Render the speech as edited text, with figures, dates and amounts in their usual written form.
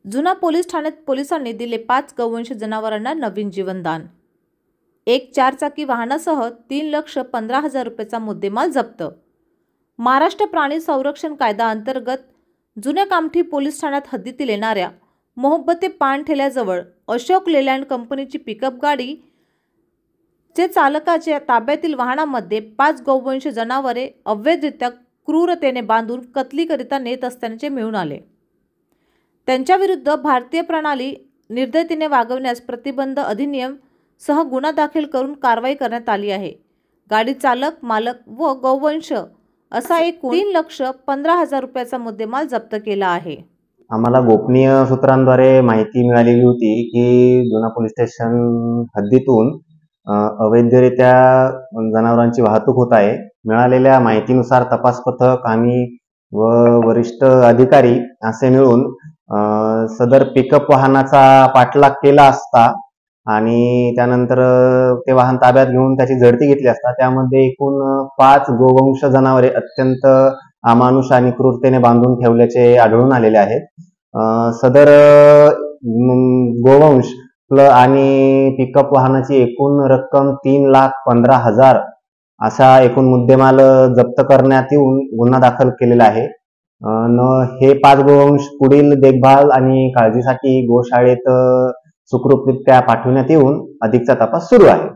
जुना पोलीस ठाण्यात पोलिसांनी दिले 5 गौवंश जनावरांना नवीन जीवनदान। एक 4-चाकी वाहनासह 3,15,000 रुपयाचा मुद्देमाल जप्त। महाराष्ट्र प्राणी संरक्षण कायदा अंतर्गत जुन्या कामठी पोलीस ठाण्यात हद्दीतील येणाऱ्या मोहब्बते पान ठेल्याजवळ अशोक लेलँड कंपनीची पिकअप गाडी चे चालकाच्या ताब्यातील वाहनामध्ये 5 गौवंश जनावरे अवैधरित्या क्रूरतेने बांधून कत्तलीकरिता नेत असल्याचे मिळून आले। त्यांच्याविरुद्ध भारतीय प्रणाली निर्दयतेने वागवण्यास प्रतिबंध अधिनियम सह गुन्हा दाखल करून कारवाई करण्यात आली आहे। गाडी चालक, मालक व गौवंश असा एकूण 3,15,000 रुपयाचा मुद्देमाल जप्त केला आहे। आम्हाला गोपनीय सूत्रांद्वारे माहिती मिळालेली होती की जुना पोलीस स्टेशन हद्दीतून अवैधरित्या जनावरांची वाहतूक होत आहे। मिळालेल्या माहितीनुसार तपास पथक आम्ही व वरिष्ठ अधिकारी असे मिळून सदर पिकअप वाहनाचा पाठलाग केला असता आणि त्यानंतर ते वाहन ताब्यात घेऊन त्याची झडती घेतली असता त्यामध्ये एकूण 5 गोवंश जनावरे अत्यंत अमानुष आणि क्रूरतेने बांधून ठेवल्याचे आढळून आलेले आहेत। सदर गोवंश आणि पिकअप वाहनाची एकूण रक्कम 3,15,000 असा एकूण मुद्देमाल जप्त करण्यात येऊन गुन्हा दाखल केलेला आहे। हे 5 गोवंश पुढील देखभाल आणि काळजीसाठी गोशाळेत सुखरूपरित्या पाठवण्यात येऊन अधिकचा तपास सुरू आहे।